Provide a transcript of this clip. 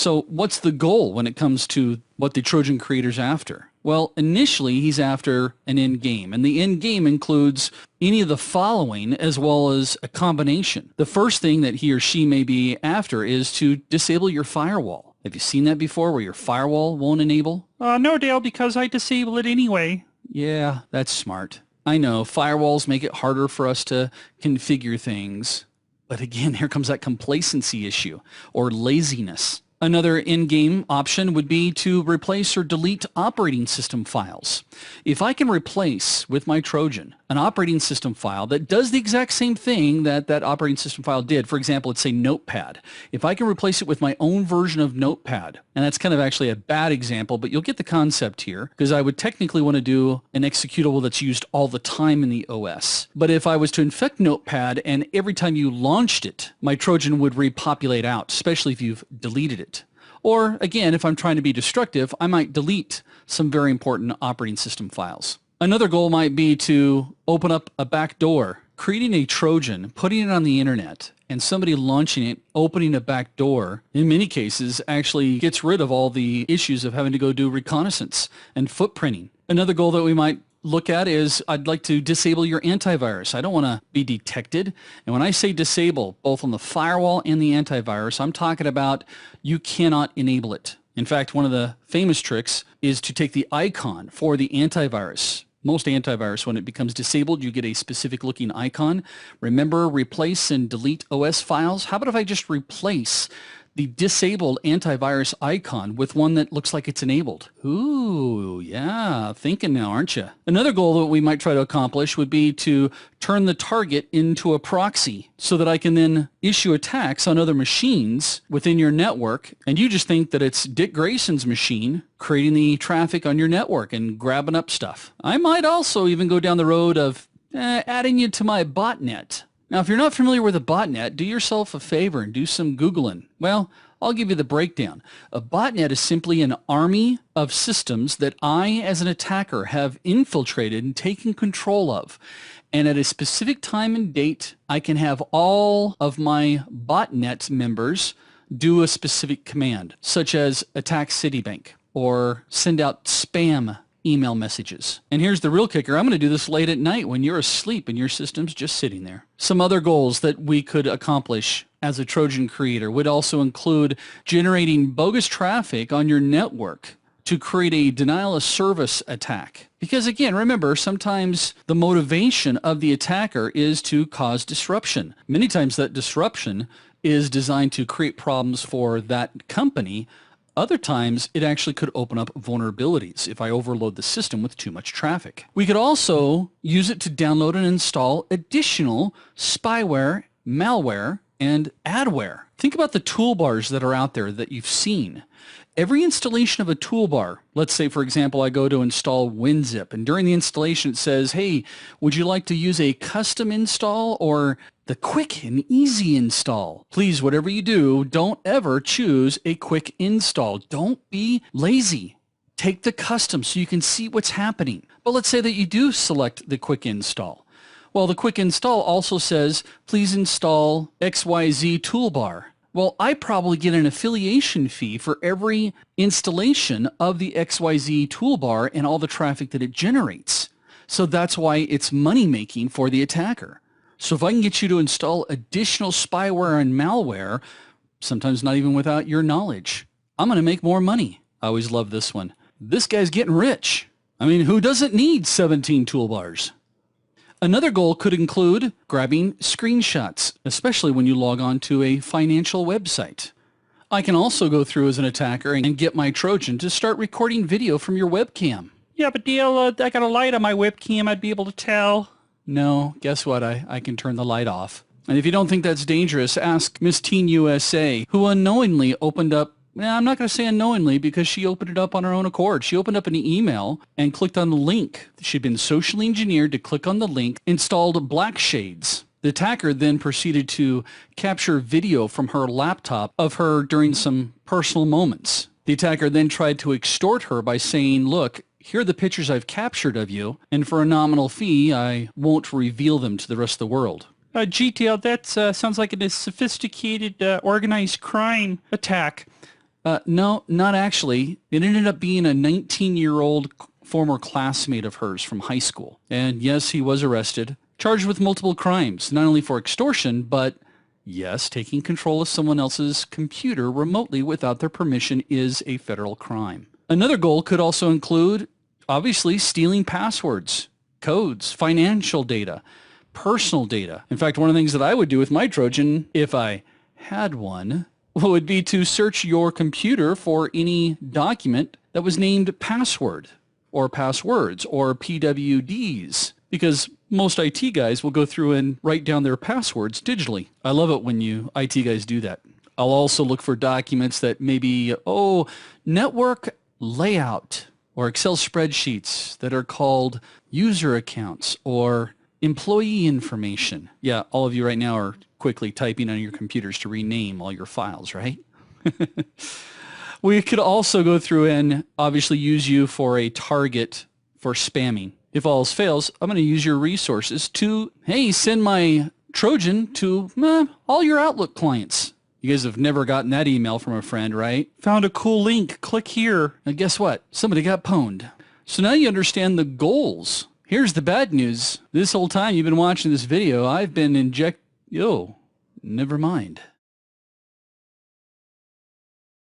So what's the goal when it comes to what the Trojan creator's after? Well, initially he's after an end game, and the end game includes any of the following as well as a combination. The first thing that he or she may be after is to disable your firewall. Have you seen that before where your firewall won't enable? No, Dale, because I disable it anyway. Yeah, that's smart. I know, firewalls make it harder for us to configure things. But again, here comes that complacency issue or laziness. Another in-game option would be to replace or delete operating system files. If I can replace with my Trojan an operating system file that does the exact same thing that that operating system file did, for example, let's say Notepad. If I can replace it with my own version of Notepad, and that's kind of actually a bad example, but you'll get the concept here, because I would technically want to do an executable that's used all the time in the OS. But if I was to infect Notepad and every time you launched it, my Trojan would repopulate out, especially if you've deleted it. Or again, if I'm trying to be destructive, I might delete some very important operating system files. Another goal might be to open up a back door, creating a Trojan, putting it on the internet, and somebody launching it, opening a back door, in many cases actually gets rid of all the issues of having to go do reconnaissance and footprinting. Another goal that we might look at is I'd like to disable your antivirus. I don't want to be detected. And when I say disable, both on the firewall and the antivirus, I'm talking about you cannot enable it. In fact, one of the famous tricks is to take the icon for the antivirus. Most antivirus, when it becomes disabled, you get a specific looking icon. Remember, replace and delete OS files? How about if I just replace the disabled antivirus icon with one that looks like it's enabled? Ooh, yeah, thinking now, aren't you? Another goal that we might try to accomplish would be to turn the target into a proxy so that I can then issue attacks on other machines within your network, and you just think that it's Dick Grayson's machine creating the traffic on your network and grabbing up stuff. I might also even go down the road of adding you to my botnet. Now, if you're not familiar with a botnet, do yourself a favor and do some Googling. Well, I'll give you the breakdown. A botnet is simply an army of systems that I, as an attacker, have infiltrated and taken control of. And at a specific time and date, I can have all of my botnet members do a specific command, such as attack Citibank or send out spam email messages. And here's the real kicker. I'm going to do this late at night when you're asleep and your system's just sitting there. Some other goals that we could accomplish as a Trojan creator would also include generating bogus traffic on your network to create a denial of service attack. Because again, remember, sometimes the motivation of the attacker is to cause disruption. Many times that disruption is designed to create problems for that company. Other times, it actually could open up vulnerabilities if I overload the system with too much traffic. We could also use it to download and install additional spyware, malware, and adware. Think about the toolbars that are out there that you've seen. Every installation of a toolbar, let's say, for example, I go to install WinZip, and during the installation it says, hey, would you like to use a custom install or the quick and easy install? Please, whatever you do, don't ever choose a quick install. Don't be lazy. Take the custom so you can see what's happening. But let's say that you do select the quick install. Well, the quick install also says, please install XYZ toolbar. Well, I probably get an affiliation fee for every installation of the XYZ toolbar and all the traffic that it generates. So that's why it's money making for the attacker. So if I can get you to install additional spyware and malware, sometimes not even without your knowledge, I'm going to make more money. I always love this one. This guy's getting rich. I mean, who doesn't need 17 toolbars? Another goal could include grabbing screenshots, especially when you log on to a financial website. I can also go through as an attacker and get my Trojan to start recording video from your webcam. Yeah, but Dale, I got a light on my webcam. I'd be able to tell. No, guess what? I can turn the light off. And if you don't think that's dangerous, ask Miss Teen USA, who unknowingly opened up, I'm not going to say unknowingly because she opened it up on her own accord. She opened up an email and clicked on the link. She'd been socially engineered to click on the link, installed black shades. The attacker then proceeded to capture video from her laptop of her during some personal moments. The attacker then tried to extort her by saying, look, here are the pictures I've captured of you, and for a nominal fee, I won't reveal them to the rest of the world. Gee, Dale, that sounds like a sophisticated organized crime attack. No, not actually. It ended up being a 19-year-old former classmate of hers from high school. And yes, he was arrested, charged with multiple crimes, not only for extortion, but yes, taking control of someone else's computer remotely without their permission is a federal crime. Another goal could also include, obviously, stealing passwords, codes, financial data, personal data. In fact, one of the things that I would do with my Trojan, if I had one, would be to search your computer for any document that was named password or passwords or PWDs, because most IT guys will go through and write down their passwords digitally. I love it when you IT guys do that. I'll also look for documents that maybe, network layout or Excel spreadsheets that are called user accounts or employee information. Yeah, all of you right now are quickly typing on your computers to rename all your files, right? We could also go through and obviously use you for a target for spamming. If all else fails, I'm going to use your resources to, hey, send my Trojan to all your Outlook clients. You guys have never gotten that email from a friend, right? Found a cool link. Click here. And guess what? Somebody got pwned. So now you understand the goals. Here's the bad news. This whole time you've been watching this video, I've been never mind.